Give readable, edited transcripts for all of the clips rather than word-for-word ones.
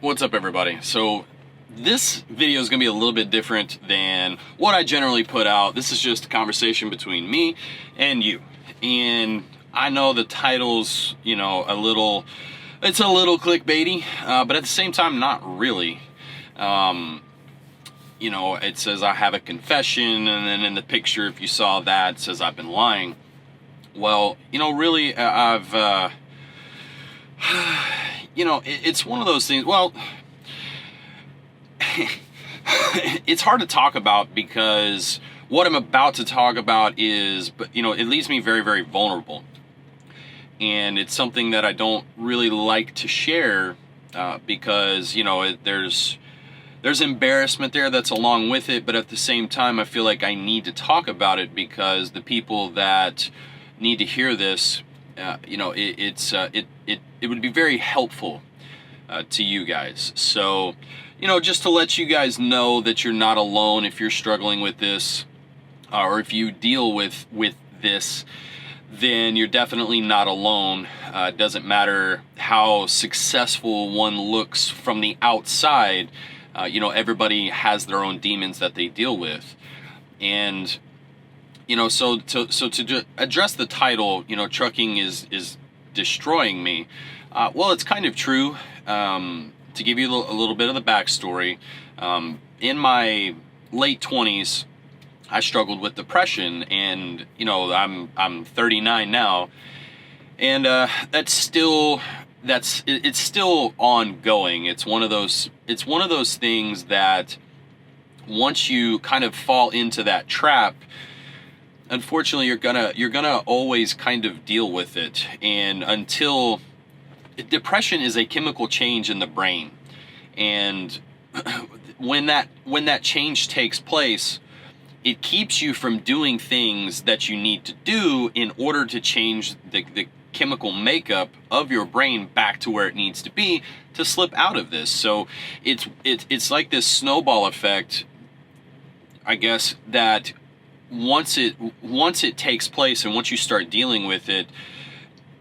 What's up, everybody? So this video is going to be a little bit different than what I generally put out. This is just a conversation between me and you. And I know the title's, it's a little clickbaity, but at the same time, not really. It says I have a confession, and then in the picture, if you saw that, it says I've been lying. Well, really, it's one of those things. Well, it's hard to talk about because what I'm about to talk about is, it leaves me very, very vulnerable. And it's something that I don't really like to share because, there's embarrassment there that's along with it. But at the same time, I feel like I need to talk about it because the people that need to hear this, it would be very helpful to you guys. So, just to let you guys know that you're not alone if you're struggling with this, or if you deal with this, then you're definitely not alone. It doesn't matter how successful one looks from the outside. Everybody has their own demons that they deal with. And so to address the title, trucking is destroying me. Well, it's kind of true. To give you a little bit of the backstory, in my late 20s, I struggled with depression, and I'm 39 now, and it's still ongoing. It's one of those things that once you kind of fall into that trap, unfortunately, you're gonna always kind of deal with it. And until depression is a chemical change in the brain, and when that change takes place, it keeps you from doing things that you need to do in order to change the chemical makeup of your brain back to where it needs to be to slip out of this. So it's like this snowball effect, I guess, that once it takes place and once you start dealing with it,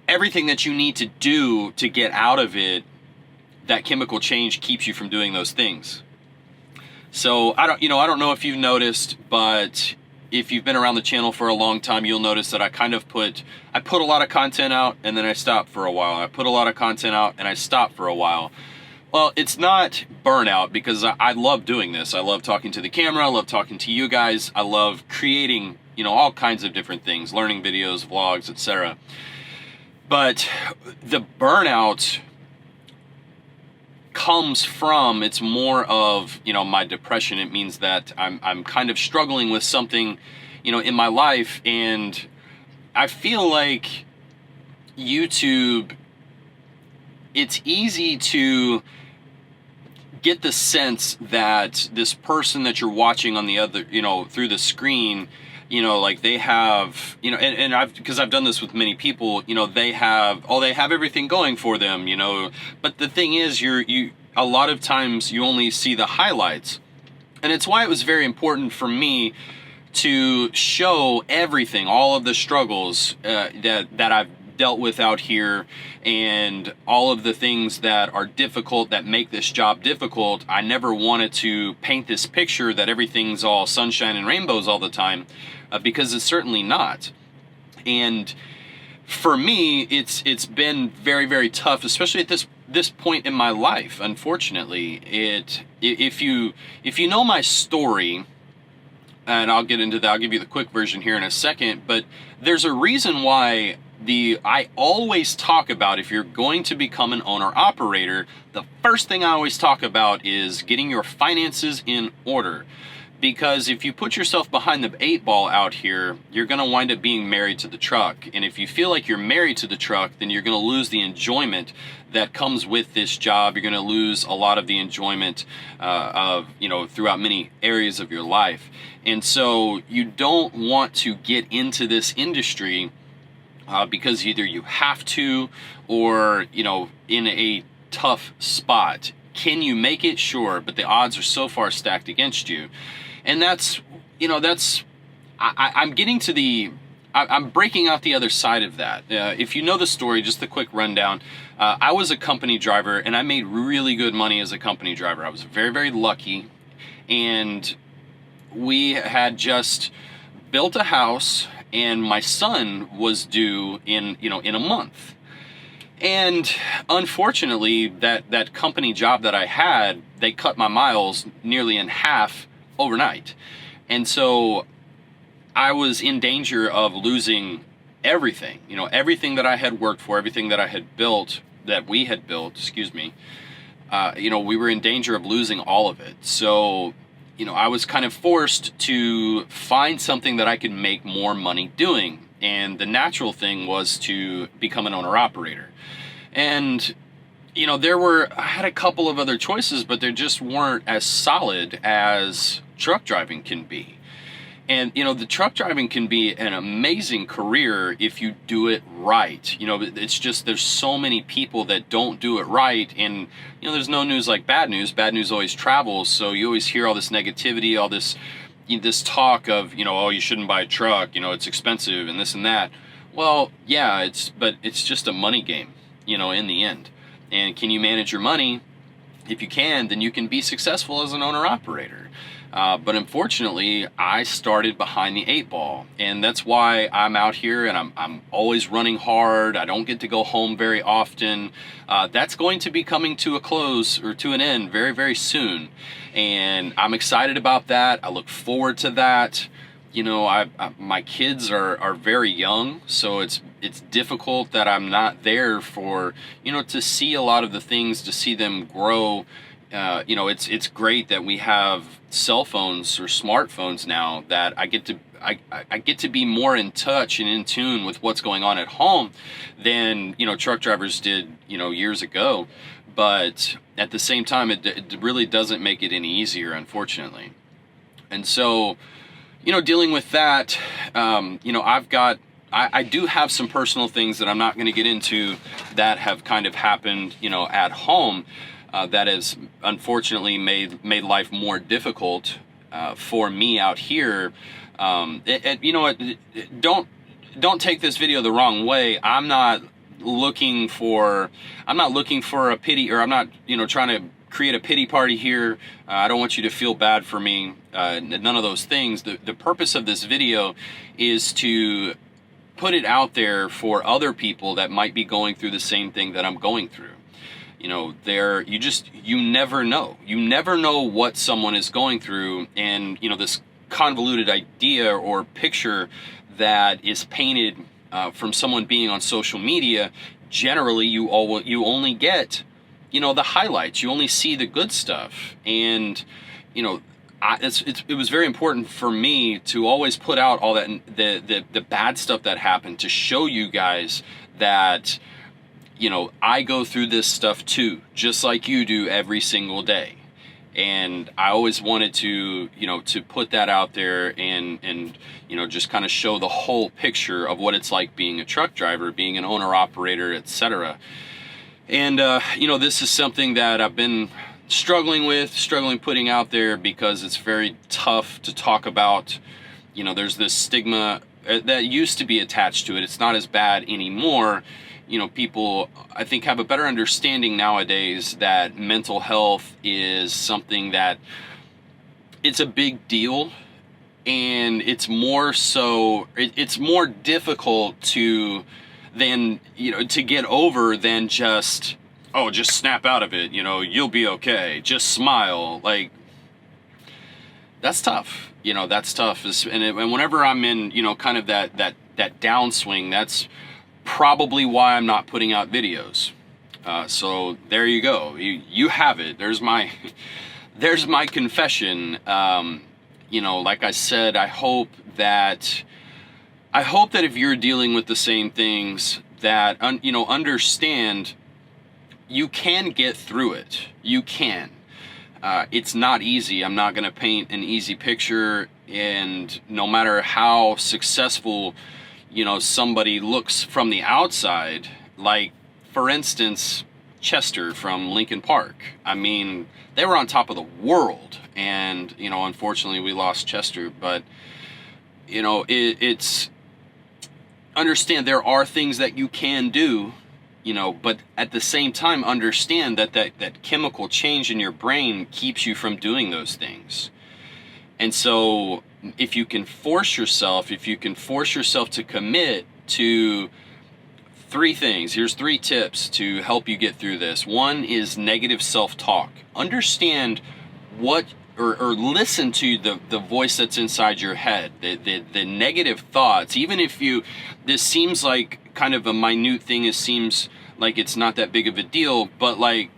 everything that you need to do to get out of it, that chemical change keeps you from doing those things. So I don't know if you've noticed, but if you've been around the channel for a long time, you'll notice that I put a lot of content out and then I stop for a while. I put a lot of content out and I stop for a while. Well, it's not burnout because I love doing this. I love talking to the camera. I love talking to you guys. I love creating, all kinds of different things, learning videos, vlogs, etc. But the burnout comes from, it's more of, my depression. It means that I'm kind of struggling with something, in my life, and I feel like YouTube, it's easy to get the sense that this person that you're watching on the other, through the screen, like they have, because I've done this with many people, they have everything going for them, but the thing is, a lot of times you only see the highlights. And it's why it was very important for me to show everything, all of the struggles that I've dealt with out here, and all of the things that are difficult, that make this job difficult. I never wanted to paint this picture that everything's all sunshine and rainbows all the time, because it's certainly not. And for me, it's been very, very tough, especially at this point in my life. Unfortunately, if you know my story, and I'll get into that, I'll give you the quick version here in a second, but there's a reason why I always talk about, if you're going to become an owner-operator, the first thing I always talk about is getting your finances in order. Because if you put yourself behind the 8 ball out here, you're going to wind up being married to the truck. And if you feel like you're married to the truck, then you're going to lose the enjoyment that comes with this job. You're going to lose a lot of the enjoyment throughout many areas of your life. And so you don't want to get into this industry because either you have to, or, in a tough spot. Can you make it? Sure, but the odds are so far stacked against you. And I'm getting to the I'm breaking out the other side of that. If you know the story, just a quick rundown. I was a company driver, and I made really good money as a company driver. I was very, very lucky, and we had just built a house, and my son was due in a month. And unfortunately, that company job that I had, they cut my miles nearly in half overnight. And so I was in danger of losing everything. Everything that I had worked for, everything that I had built, that we had built, excuse me, we were in danger of losing all of it. So, I was kind of forced to find something that I could make more money doing. And the natural thing was to become an owner-operator. And, I had a couple of other choices, but they just weren't as solid as truck driving can be. And, the truck driving can be an amazing career if you do it right. It's just there's so many people that don't do it right. And, there's no news like bad news. Bad news always travels. So you always hear all this negativity, all this talk of, oh, you shouldn't buy a truck, it's expensive and this and that. Well, yeah, but it's just a money game, in the end. And can you manage your money? If you can, then you can be successful as an owner-operator. But unfortunately, I started behind the 8 ball, and that's why I'm out here and I'm always running hard. I don't get to go home very often. That's going to be coming to a close or to an end very, very soon. And I'm excited about that. I look forward to that. My kids are very young, so it's difficult that I'm not there for, to see a lot of the things, to see them grow. It's great that we have cell phones or smartphones now that I get to be more in touch and in tune with what's going on at home than, truck drivers did, years ago. But at the same time, it really doesn't make it any easier, unfortunately. And so, dealing with that, I do have some personal things that I'm not going to get into that have kind of happened, at home, that has unfortunately made life more difficult for me out here. Don't take this video the wrong way. I'm not looking for a pity, or I'm not, trying to create a pity party here. I don't want you to feel bad for me. None of those things. The purpose of this video is to put it out there for other people that might be going through the same thing that I'm going through. You never know. You never know what someone is going through, and this convoluted idea or picture that is painted from someone being on social media. Generally, you only get the highlights. You only see the good stuff, and it was very important for me to always put out all that the bad stuff that happened, to show you guys that I go through this stuff too, just like you do every single day. And I always wanted to put that out there and just kind of show the whole picture of what it's like being a truck driver, being an owner operator, etc. And this is something that I've been struggling putting out there, because it's very tough to talk about. There's this stigma that used to be attached to it. It's not as bad anymore. People, I think, have a better understanding nowadays that mental health is something that it's a big deal, and it's more so, it's more difficult to get over than just snap out of it, you'll be okay, just smile. Like, that's tough. That's tough. And whenever I'm in, kind of that downswing, that's probably why I'm not putting out videos. So there you go. You have it. There's my confession. Like I said, I hope that if you're dealing with the same things, that understand you can get through it. You can. It's not easy. I'm not going to paint an easy picture, and no matter how successful somebody looks from the outside, like, for instance, Chester from Lincoln Park. I mean, they were on top of the world, and unfortunately we lost Chester, but it's understand there are things that you can do, but at the same time, understand that chemical change in your brain keeps you from doing those things. And so if you can force yourself to commit to 3 things. Here's 3 tips to help you get through this. One is negative self-talk. Understand what, or listen to the voice that's inside your head, the negative thoughts. Even if this seems like kind of a minute thing, it seems like it's not that big of a deal, but like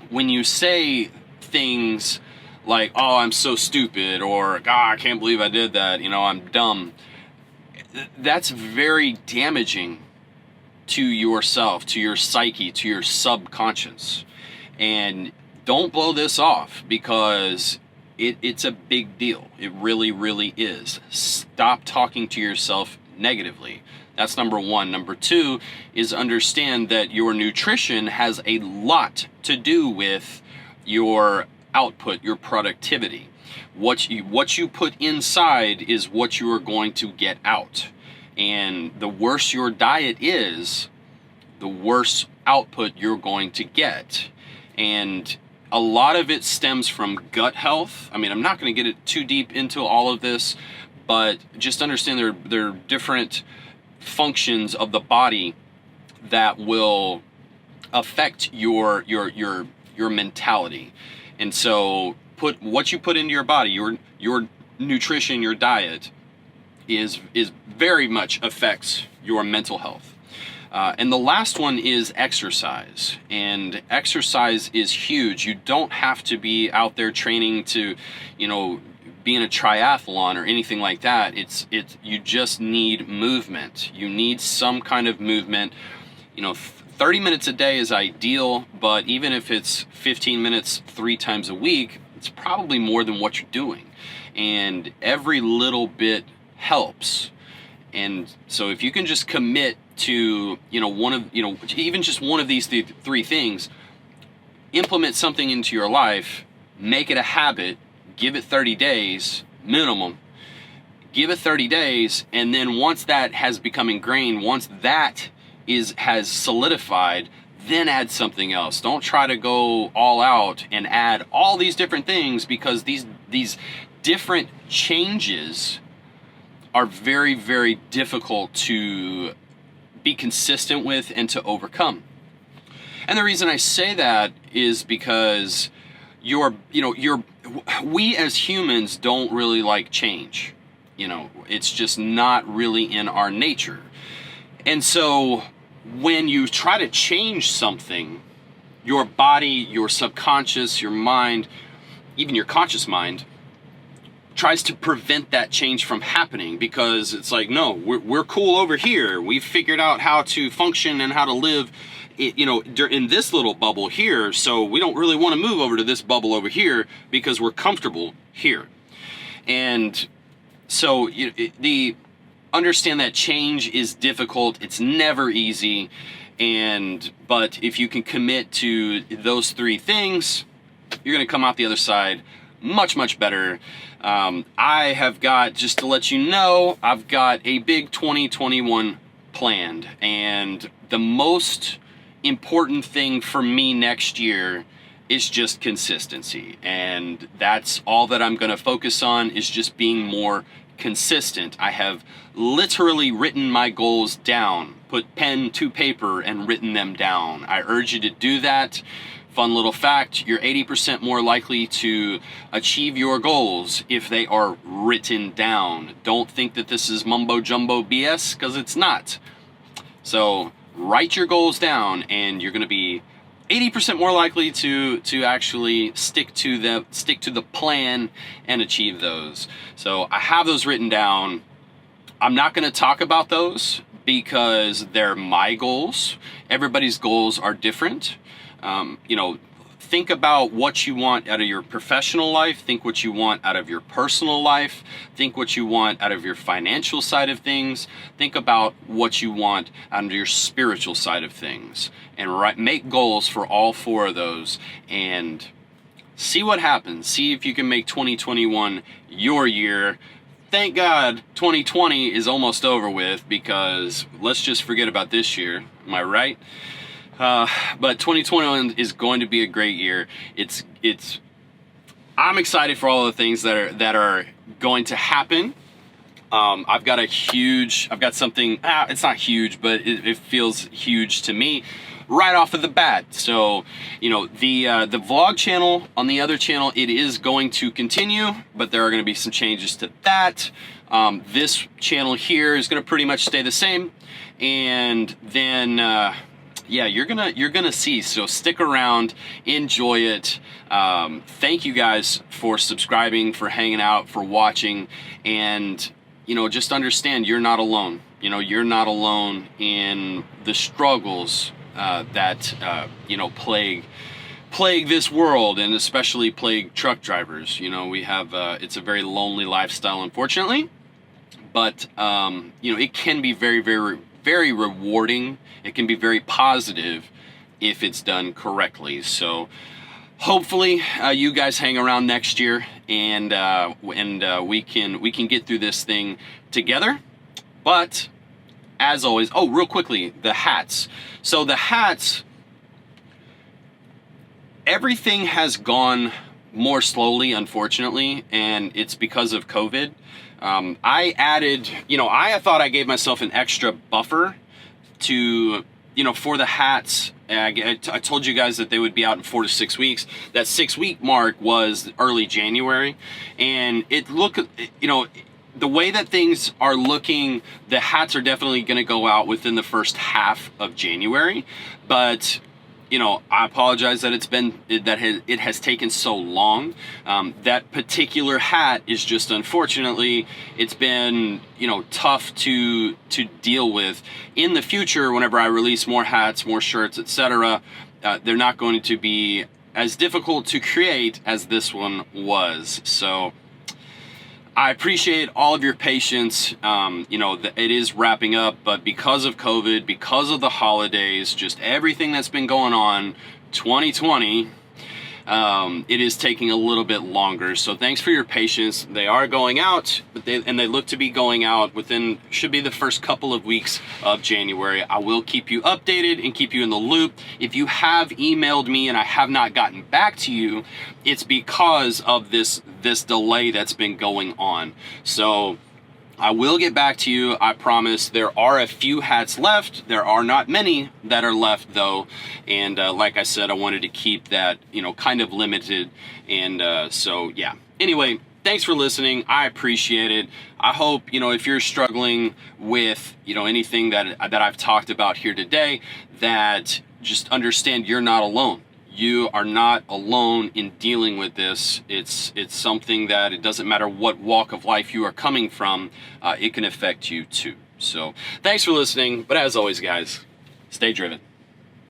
when you say things like, oh, I'm so stupid, or God, I can't believe I did that, I'm dumb, that's very damaging to yourself, to your psyche, to your subconscious. And don't blow this off, because it's a big deal. It really, really is. Stop talking to yourself negatively. That's number 1. Number 2 is understand that your nutrition has a lot to do with your output, your productivity. What you put inside is what you are going to get out. And the worse your diet is, the worse output you're going to get. And a lot of it stems from gut health. I mean, I'm not going to get it too deep into all of this, but just understand there are different functions of the body that will affect your mentality. And so what you put into your body, your nutrition, your diet, is very much affects your mental health. And the last one is exercise. And exercise is huge. You don't have to be out there training to, be in a triathlon or anything like that. You just need movement. You need some kind of movement. 30 minutes a day is ideal, but even if it's 15 minutes 3 times a week, it's probably more than what you're doing. And every little bit helps. And so if you can just commit to even just one of these 3 things, implement something into your life, make it a habit, give it 30 days minimum, give it 30 days, and then once that has become ingrained, once that has solidified, then add something else. Don't try to go all out and add all these different things, because these different changes are very, very difficult to be consistent with and to overcome. And the reason I say that is because we as humans don't really like change. It's just not really in our nature. And so when you try to change something, your body, your subconscious, your mind, even your conscious mind, tries to prevent that change from happening, because it's like, no, we're cool over here. We've figured out how to function and how to live, in this little bubble here. So we don't really want to move over to this bubble over here because we're comfortable here. And so understand that change is difficult. It's never easy. But if you can commit to those 3 things, you're going to come out the other side much, much better. I have got, just to let you know, I've got a big 2021 planned. And the most important thing for me next year is just consistency. And that's all that I'm going to focus on, is just being more consistent. I have literally written my goals down, put pen to paper and written them down. I urge you to do that. Fun little fact, you're 80% more likely to achieve your goals if they are written down. Don't think that this is mumbo jumbo BS, because it's not. So write your goals down, and you're going to be 80% more likely to actually stick to the plan and achieve those. So I have those written down. I'm not going to talk about those because they're my goals. Everybody's goals are different. Think about what you want out of your professional life. Think what you want out of your personal life. Think what you want out of your financial side of things. Think about what you want out of your spiritual side of things. And make goals for all 4 of those and see what happens. See if you can make 2021 your year. thank God 2020 is almost over with, because let's just forget about this year. Am I right? But 2021 is going to be a great year. I'm excited for all the things that are going to happen. I've got something, it's not huge, but it feels huge to me right off of the bat. So, you know, the vlog channel on the other channel, it is going to continue, but there are going to be some changes to that. This channel here is going to pretty much stay the same. And then, yeah, you're gonna see, so stick around, enjoy it. Thank you guys for subscribing, for hanging out, for watching, and you know, just understand you're not alone. You know, you're not alone in the struggles that you know, plague this world, and especially plague truck drivers. You know, we have it's a very lonely lifestyle, unfortunately, but you know, it can be very, very, very rewarding. It can be very positive if it's done correctly. So hopefully you guys hang around next year, and we can get through this thing together. But as always, oh, real quickly, the hats. So the hats, everything has gone more slowly, unfortunately, and it's because of COVID. I added, you know, I thought I gave myself an extra buffer to, you know, for the hats. I told you guys that they would be out in 4 to 6 weeks. That 6-week mark was early January, and it looked, you know, the way that things are looking, the hats are definitely going to go out within the first half of January. But you know, I apologize that it has taken so long. That particular hat is just, unfortunately, it's been, you know, tough to deal with. In the future, whenever I release more hats, more shirts, etc., they're not going to be as difficult to create as this one was. So I appreciate all of your patience. You know, it is wrapping up, but because of COVID, because of the holidays, just everything that's been going on, 2020, it is taking a little bit longer. So thanks for your patience. They are going out, but they look to be going out within, should be the first couple of weeks of January. I will keep you updated and keep you in the loop. If you have emailed me and I have not gotten back to you, it's because of this delay that's been going on. So I will get back to you, I promise. There are a few hats left. There are not many that are left, though. And like I said, I wanted to keep that, you know, kind of limited. And so, yeah. Anyway, thanks for listening. I appreciate it. I hope, you know, if you're struggling with, you know, anything that I've talked about here today, that just understand you're not alone. You are not alone in dealing with this. It's something that, it doesn't matter what walk of life you are coming from, it can affect you too. So thanks for listening. But as always, guys, stay driven.